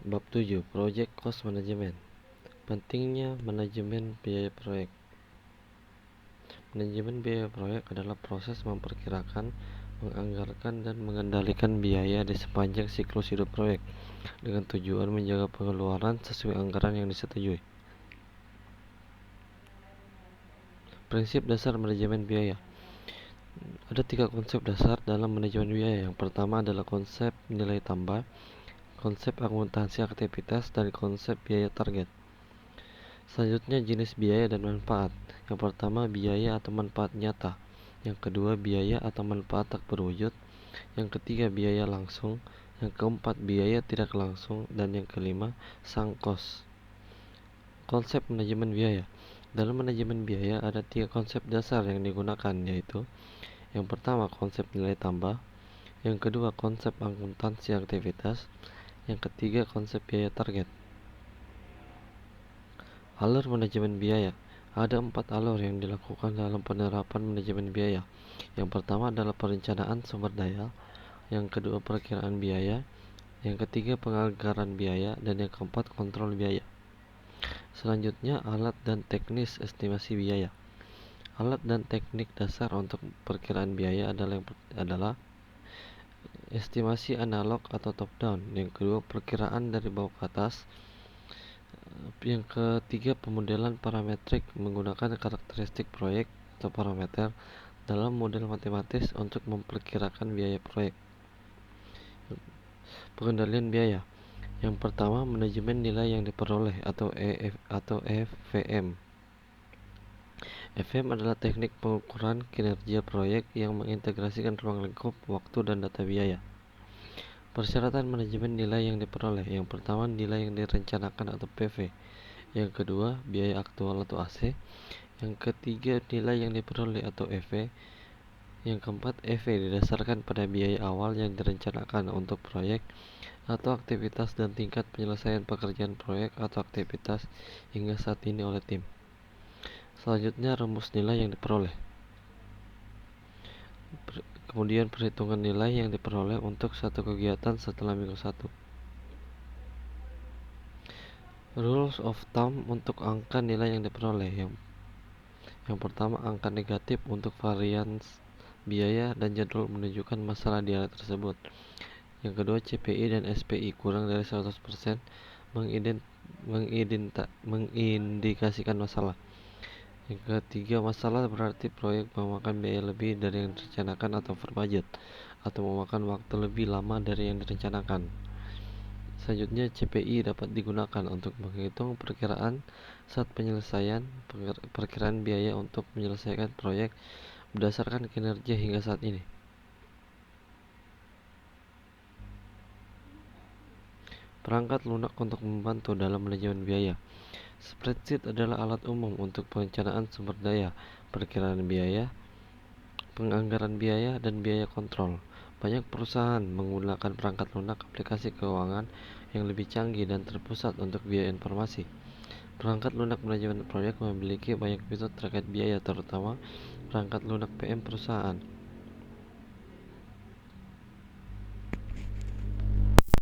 Bab 7. Project Cost Management. Pentingnya manajemen biaya proyek. Manajemen biaya proyek adalah proses memperkirakan, menganggarkan, dan mengendalikan biaya di sepanjang siklus hidup proyek dengan tujuan menjaga pengeluaran sesuai anggaran yang disetujui. Prinsip dasar manajemen biaya. Ada 3 konsep dasar dalam manajemen biaya. Yang pertama adalah konsep nilai tambah, konsep akuntansi aktivitas, dan konsep biaya target. Selanjutnya jenis biaya dan manfaat. Yang pertama biaya atau manfaat nyata. Yang kedua biaya atau manfaat tak berwujud. Yang ketiga biaya langsung. Yang keempat biaya tidak langsung. Dan yang kelima sunk cost. Konsep manajemen biaya. Dalam manajemen biaya ada 3 konsep dasar yang digunakan, yaitu yang pertama konsep nilai tambah, yang kedua konsep akuntansi aktivitas, yang ketiga konsep biaya target. Alur manajemen biaya. Ada 4 alur yang dilakukan dalam penerapan manajemen biaya. Yang pertama adalah perencanaan sumber daya, yang kedua perakiraan biaya, yang ketiga penganggaran biaya, dan yang keempat kontrol biaya. Selanjutnya alat dan teknis estimasi biaya. Alat dan teknik dasar untuk perkiraan biaya adalah estimasi analog atau top down, yang kedua perkiraan dari bawah ke atas, yang ketiga pemodelan parametrik menggunakan karakteristik proyek atau parameter dalam model matematis untuk memperkirakan biaya proyek. Pengendalian biaya. Yang pertama manajemen nilai yang diperoleh atau EVM. EVM adalah teknik pengukuran kinerja proyek yang mengintegrasikan ruang lingkup, waktu, dan data biaya. Persyaratan manajemen nilai yang diperoleh. Yang pertama nilai yang direncanakan atau PV. Yang kedua biaya aktual atau AC. Yang ketiga nilai yang diperoleh atau EV. Yang keempat EV didasarkan pada biaya awal yang direncanakan untuk proyek atau aktivitas dan tingkat penyelesaian pekerjaan proyek atau aktivitas hingga saat ini oleh tim. Selanjutnya rumus nilai yang diperoleh. Kemudian perhitungan nilai yang diperoleh untuk satu kegiatan setelah minggu 1. Rules of thumb untuk angka nilai yang diperoleh. Yang pertama angka negatif untuk varians biaya dan jadwal menunjukkan masalah di alat tersebut. Yang kedua CPI dan SPI kurang dari 100% mengindikasikan masalah. Yang ketiga masalah berarti proyek memakan biaya lebih dari yang direncanakan atau overbudget, atau memakan waktu lebih lama dari yang direncanakan. Selanjutnya CPI dapat digunakan untuk menghitung perkiraan saat penyelesaian perkiraan biaya untuk menyelesaikan proyek berdasarkan kinerja hingga saat ini. Perangkat lunak untuk membantu dalam manajemen biaya. Spreadsheet adalah alat umum untuk perencanaan sumber daya, perkiraan biaya, penganggaran biaya, dan biaya kontrol. Banyak perusahaan menggunakan perangkat lunak aplikasi keuangan yang lebih canggih dan terpusat untuk biaya informasi. Perangkat lunak manajemen proyek memiliki banyak fitur terkait biaya, terutama perangkat lunak PM perusahaan.